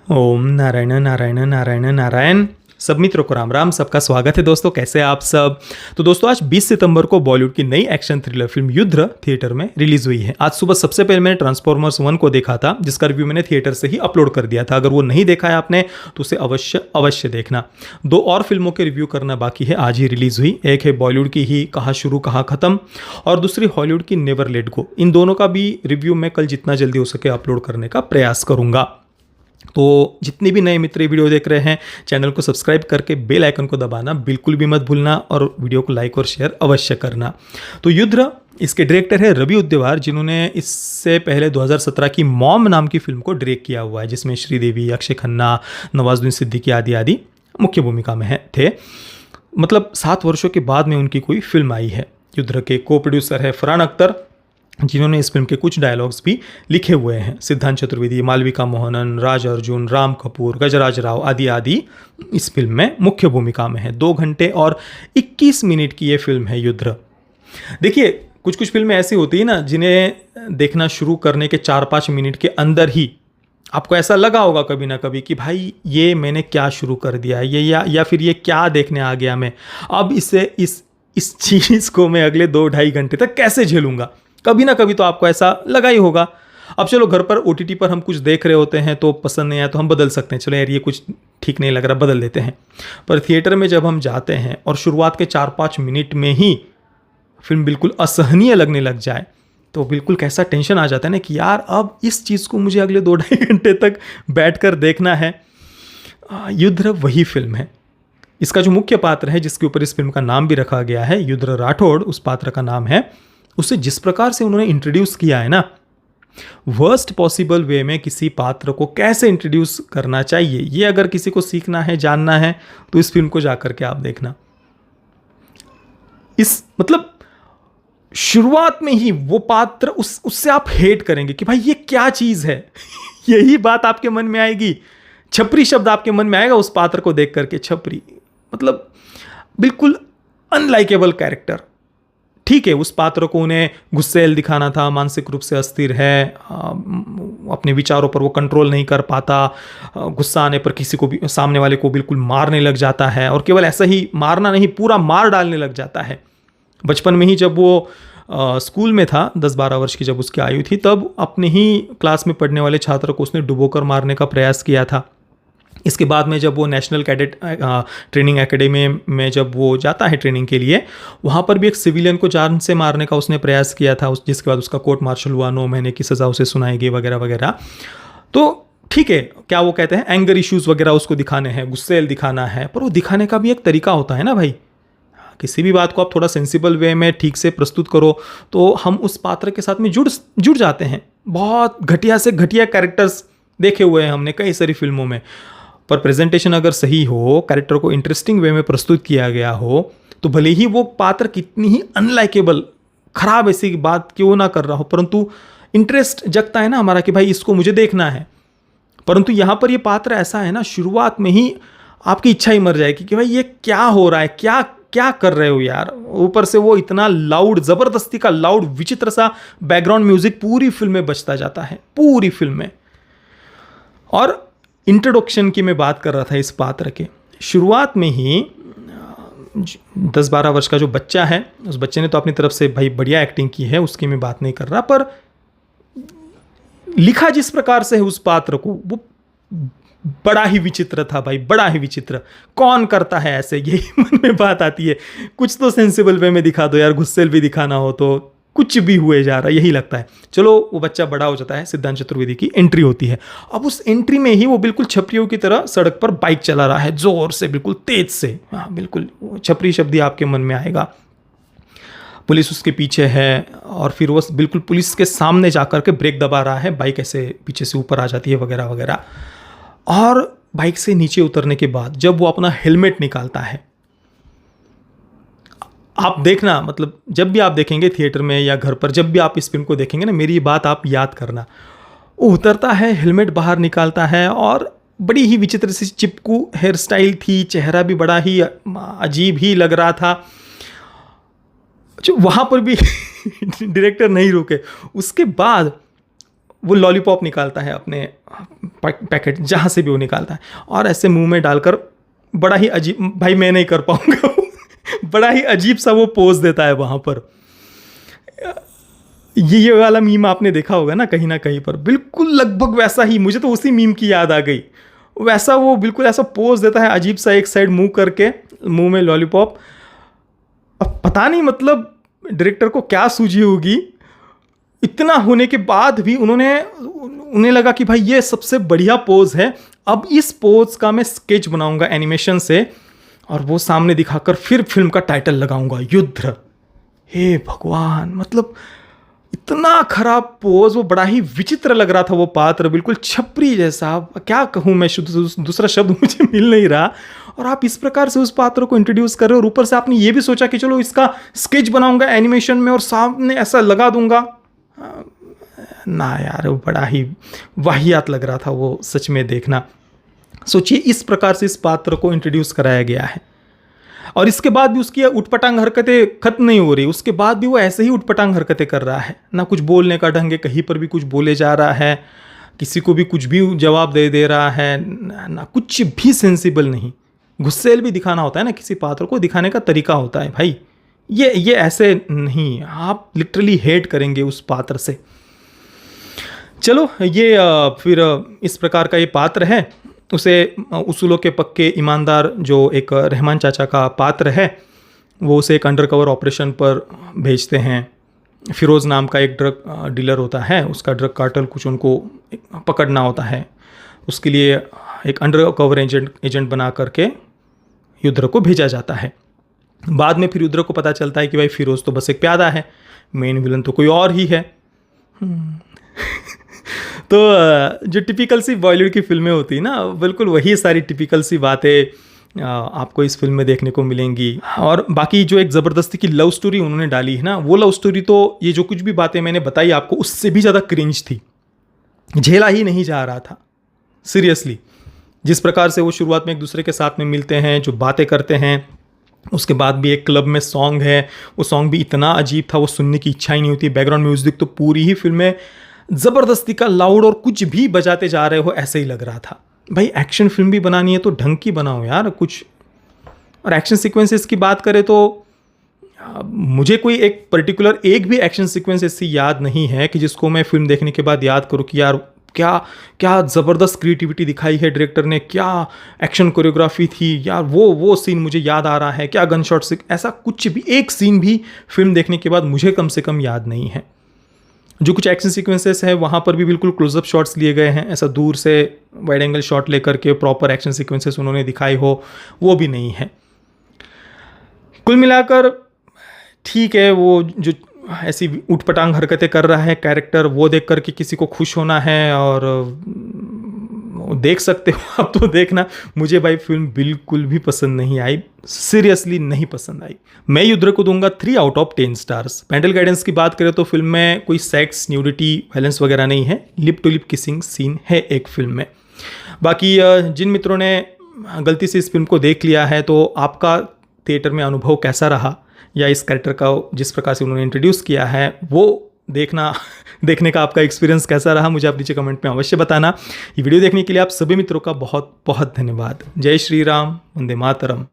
ओम नारायण नारायण नारायण नारायण। सब मित्रों को राम राम। सबका स्वागत है दोस्तों, कैसे हैं आप सब। तो दोस्तों आज 20 सितंबर को बॉलीवुड की नई एक्शन थ्रिलर फिल्म युद्ध थिएटर में रिलीज हुई है। आज सुबह सबसे पहले मैंने ट्रांसफॉर्मर्स 1 को देखा था, जिसका रिव्यू मैंने थिएटर से ही अपलोड कर दिया था। अगर वो नहीं देखा है आपने तो उसे अवश्य अवश्य देखना। दो और फिल्मों के रिव्यू करना बाकी है, आज ही रिलीज हुई। एक है बॉलीवुड की ही कहाँ शुरू कहाँ खत्म, और दूसरी हॉलीवुड की नेवर लेट गो। इन दोनों का भी रिव्यू मैं कल जितना जल्दी हो सके अपलोड करने का प्रयास करूंगा। तो जितने भी नए मित्र वीडियो देख रहे हैं, चैनल को सब्सक्राइब करके बेल आइकन को दबाना बिल्कुल भी मत भूलना, और वीडियो को लाइक और शेयर अवश्य करना। तो युद्ध, इसके डायरेक्टर है रवि उद्यवार, जिन्होंने इससे पहले 2017 की मॉम नाम की फिल्म को डायरेक्ट किया हुआ है, जिसमें श्रीदेवी, अक्षय खन्ना, नवाजुद्दीन सिद्दीकी आदि आदि मुख्य भूमिका में थे। मतलब 7 वर्षों के बाद में उनकी कोई फिल्म आई है। युद्ध के को प्रोड्यूसर है फरहान अख्तर, जिन्होंने इस फिल्म के कुछ डायलॉग्स भी लिखे हुए हैं। सिद्धांत चतुर्वेदी, मालविका मोहनन, राज अर्जुन, राम कपूर, गजराज राव आदि आदि इस फिल्म में मुख्य भूमिका में है। 2 घंटे और 21 मिनट की ये फिल्म है युद्ध। देखिए, कुछ कुछ फिल्में ऐसी होती है ना, जिन्हें देखना शुरू करने के 4-5 मिनट के अंदर ही आपको ऐसा लगा होगा कभी ना कभी कि भाई ये मैंने क्या शुरू कर दिया, ये या फिर ये क्या देखने आ गया मैं, अब इस चीज़ को मैं अगले 2-2.5 घंटे तक कैसे झेलूंगा। कभी ना कभी तो आपको ऐसा लगा ही होगा। अब चलो, घर पर OTT पर हम कुछ देख रहे होते हैं तो पसंद नहीं आया तो हम बदल सकते हैं, चलो यार ये कुछ ठीक नहीं लग रहा, बदल देते हैं। पर थिएटर में जब हम जाते हैं और शुरुआत के 4-5 मिनट में ही फिल्म बिल्कुल असहनीय लगने लग जाए, तो बिल्कुल कैसा टेंशन आ जाता है ना कि यार अब इस चीज़ को मुझे अगले 2-2.5 घंटे तक बैठकर देखना है। युद्ध वही फिल्म है। इसका जो मुख्य पात्र है, जिसके ऊपर इस फिल्म का नाम भी रखा गया है, युद्ध राठौड़ उस पात्र का नाम है, उसे जिस प्रकार से उन्होंने इंट्रोड्यूस किया है ना, वर्स्ट पॉसिबल वे में किसी पात्र को कैसे इंट्रोड्यूस करना चाहिए, ये अगर किसी को सीखना है, जानना है, तो इस फिल्म को जाकर के आप देखना। इस मतलब शुरुआत में ही वो पात्र उससे आप हेट करेंगे कि भाई ये क्या चीज है। यही बात आपके मन में आएगी। छपरी शब्द आपके मन में आएगा उस पात्र को देख करके। छपरी मतलब बिल्कुल अनलाइकेबल कैरेक्टर। ठीक है, उस पात्र को उन्हें गुस्सैल दिखाना था, मानसिक रूप से अस्थिर है, अपने विचारों पर वो कंट्रोल नहीं कर पाता, गुस्सा आने पर किसी को भी, सामने वाले को बिल्कुल मारने लग जाता है, और केवल ऐसा ही मारना नहीं, पूरा मार डालने लग जाता है। बचपन में ही जब वो स्कूल में था, 10-12 वर्ष की जब उसकी आयु थी, तब अपने ही क्लास में पढ़ने वाले छात्र को उसने डुबोकर मारने का प्रयास किया था। इसके बाद में जब वो नेशनल कैडेट ट्रेनिंग एकेडमी में जब वो जाता है ट्रेनिंग के लिए, वहाँ पर भी एक सिविलियन को जान से मारने का उसने प्रयास किया था, जिसके बाद उसका कोर्ट मार्शल हुआ, 9 महीने की सज़ा उसे सुनाई गई वगैरह वगैरह। तो ठीक है, क्या वो कहते हैं एंगर इश्यूज़ वगैरह उसको दिखाने हैं, गुस्सेल दिखाना है, पर वो दिखाने का भी एक तरीका होता है ना भाई। किसी भी बात को आप थोड़ा सेंसिबल वे में ठीक से प्रस्तुत करो तो हम उस पात्र के साथ में जुड़ जाते हैं। बहुत घटिया से घटिया कैरेक्टर्स देखे हुए हैं हमने कई सारी फिल्मों में, पर प्रेजेंटेशन अगर सही हो, कैरेक्टर को इंटरेस्टिंग वे में प्रस्तुत किया गया हो, तो भले ही वो पात्र कितनी ही अनलाइकेबल, खराब ऐसी बात क्यों ना कर रहा हो, परंतु इंटरेस्ट जगता है ना हमारा कि भाई इसको मुझे देखना है। परंतु यहाँ पर ये पात्र ऐसा है ना, शुरुआत में ही आपकी इच्छा ही मर जाएगी कि भाई ये क्या हो रहा है, क्या क्या कर रहे हो यार। ऊपर से वो इतना लाउड, जबरदस्ती का लाउड, विचित्र सा बैकग्राउंड म्यूजिक पूरी फिल्म में बजता जाता है, पूरी फिल्म में। और इंट्रोडक्शन की मैं बात कर रहा था इस पात्र के। शुरुआत में ही 10-12 वर्ष का जो बच्चा है, उस बच्चे ने तो अपनी तरफ से भाई बढ़िया एक्टिंग की है, उसकी मैं बात नहीं कर रहा, पर लिखा जिस प्रकार से है उस पात्र को, वो बड़ा ही विचित्र था भाई, बड़ा ही विचित्र। कौन करता है ऐसे, यही मन में बात आती है। कुछ तो सेंसिबल वे में दिखा दो यार, गुस्सेल भी दिखाना हो तो कुछ भी हुए जा रहा है, यही लगता है। चलो, वो बच्चा बड़ा हो जाता है, सिद्धांत चतुर्वेदी की एंट्री होती है। अब उस एंट्री में ही वो बिल्कुल छपरियों की तरह सड़क पर बाइक चला रहा है, जोर से, बिल्कुल तेज से। हाँ, बिल्कुल छपरी शब्द ही आपके मन में आएगा। पुलिस उसके पीछे है, और फिर वो बिल्कुल पुलिस के सामने जाकर के ब्रेक दबा रहा है, बाइक ऐसे पीछे से ऊपर आ जाती है वगैरह वगैरह। और बाइक से नीचे उतरने के बाद जब वो अपना हेलमेट निकालता है, आप देखना, मतलब जब भी आप देखेंगे थिएटर में या घर पर, जब भी आप इस फिल्म को देखेंगे ना, मेरी ये बात आप याद करना। वो उतरता है, हेलमेट बाहर निकालता है, और बड़ी ही विचित्र सी चिपकू हेयर स्टाइल थी, चेहरा भी बड़ा ही अजीब ही लग रहा था। वहाँ पर भी डायरेक्टर नहीं रुके। उसके बाद वो लॉलीपॉप निकालता है अपने पैकेट जहाँ से भी वो निकालता है और ऐसे मुंह में डालकर बड़ा ही अजीब, भाई मैं नहीं कर पाऊंगा बड़ा ही अजीब सा वो पोज देता है वहाँ पर। ये वाला मीम आपने देखा होगा ना कहीं पर, बिल्कुल लगभग वैसा ही, मुझे तो उसी मीम की याद आ गई। वैसा वो बिल्कुल ऐसा पोज देता है अजीब सा, एक साइड मुंह करके, मुंह में लॉलीपॉप। अब पता नहीं मतलब डायरेक्टर को क्या सूझी होगी, इतना होने के बाद भी उन्हें लगा कि भाई ये सबसे बढ़िया पोज है, अब इस पोज का मैं स्केच बनाऊंगा एनिमेशन से और वो सामने दिखाकर फिर फिल्म का टाइटल लगाऊंगा, युद्ध। हे भगवान, मतलब इतना खराब पोज, वो बड़ा ही विचित्र लग रहा था वो पात्र, बिल्कुल छपरी जैसा। क्या कहूँ मैं, दूसरा शब्द मुझे मिल नहीं रहा। और आप इस प्रकार से उस पात्र को इंट्रोड्यूस कर रहे हो और ऊपर से आपने ये भी सोचा कि चलो इसका स्केच बनाऊंगा एनिमेशन में और सामने ऐसा लगा दूंगा। ना यार, वो बड़ा ही वाहियात लग रहा था वो, सच में देखना। सोचिए इस प्रकार से इस पात्र को इंट्रोड्यूस कराया गया है और इसके बाद भी उसकी उटपटांग हरकतें खत्म नहीं हो रही, उसके बाद भी वो ऐसे ही उटपटांग हरकतें कर रहा है। ना कुछ बोलने का ढंग है, कहीं पर भी कुछ बोले जा रहा है, किसी को भी कुछ भी जवाब दे रहा है, ना कुछ भी सेंसिबल नहीं। गुस्सेल भी दिखाना होता है ना, किसी पात्र को दिखाने का तरीका होता है भाई, ये ऐसे नहीं, आप लिटरली हेट करेंगे उस पात्र से। चलो ये फिर इस प्रकार का ये पात्र है, उसे उसूलों के पक्के ईमानदार जो एक रहमान चाचा का पात्र है, वो उसे एक अंडरकवर ऑपरेशन पर भेजते हैं। फिरोज़ नाम का एक ड्रग डीलर होता है, उसका ड्रग कार्टेल कुछ उनको पकड़ना होता है, उसके लिए एक अंडरकवर एजेंट बना करके युद्ध को भेजा जाता है। बाद में फिर युद्ध को पता चलता है कि भाई फिरोज़ तो बस एक प्यादा है, मेन विलन तो कोई और ही है। तो जो टिपिकल सी बॉलीवुड की फिल्में होती है ना, बिल्कुल वही सारी टिपिकल सी बातें आपको इस फिल्म में देखने को मिलेंगी। और बाकी जो एक ज़बरदस्ती की लव स्टोरी उन्होंने डाली है ना, वो लव स्टोरी तो ये जो कुछ भी बातें मैंने बताई आपको, उससे भी ज़्यादा क्रिंज थी, झेला ही नहीं जा रहा था सीरियसली। जिस प्रकार से वो शुरुआत में एक दूसरे के साथ में मिलते हैं, जो बातें करते हैं, उसके बाद भी एक क्लब में सॉन्ग है, वो सॉन्ग भी इतना अजीब था, वो सुनने की इच्छा ही नहीं होती। बैकग्राउंड म्यूजिक तो पूरी ही फिल्म में ज़बरदस्ती का लाउड और कुछ भी बजाते जा रहे हो ऐसे ही लग रहा था। भाई एक्शन फिल्म भी बनानी है तो ढंग की बनाओ यार कुछ। और एक्शन सीक्वेंसेस की बात करें तो मुझे कोई एक पर्टिकुलर एक भी एक्शन सीक्वेंस ऐसी याद नहीं है कि जिसको मैं फिल्म देखने के बाद याद करूँ कि यार क्या क्या ज़बरदस्त क्रिएटिविटी दिखाई है डायरेक्टर ने, क्या एक्शन कोरियोग्राफी थी यार, वो सीन मुझे याद आ रहा है, क्या गन शॉट से, ऐसा कुछ भी एक सीन भी फिल्म देखने के बाद मुझे कम से कम याद नहीं है। जो कुछ एक्शन सीक्वेंसेस है वहाँ पर भी बिल्कुल क्लोजअप शॉट्स लिए गए हैं, ऐसा दूर से वाइड एंगल शॉट लेकर के प्रॉपर एक्शन सीक्वेंसेस उन्होंने दिखाई हो, वो भी नहीं है। कुल मिलाकर ठीक है, वो जो ऐसी उठपटांग हरकतें कर रहा है कैरेक्टर, वो देख करके किसी को खुश होना है और देख सकते हो आप, तो देखना। मुझे भाई फिल्म बिल्कुल भी पसंद नहीं आई, सीरियसली नहीं पसंद आई। मैं युद्ध को दूंगा 3 out of 10 stars. Parental guidance की बात करें तो फिल्म में कोई सेक्स, न्यूडिटी, वायलेंस वगैरह नहीं है, lip to lip kissing scene है एक फिल्म में। बाकी जिन मित्रों ने गलती से इस फिल्म को देख लिया है, तो आपका थिएटर में अनुभव कैसा रहा, या इस कैरेक्टर का जिस प्रकार से उन्होंने इंट्रोड्यूस किया है वो देखने का आपका एक्सपीरियंस कैसा रहा, मुझे आप नीचे कमेंट में अवश्य बताना। ये वीडियो देखने के लिए आप सभी मित्रों का बहुत बहुत धन्यवाद। जय श्री राम, वंदे मातरम।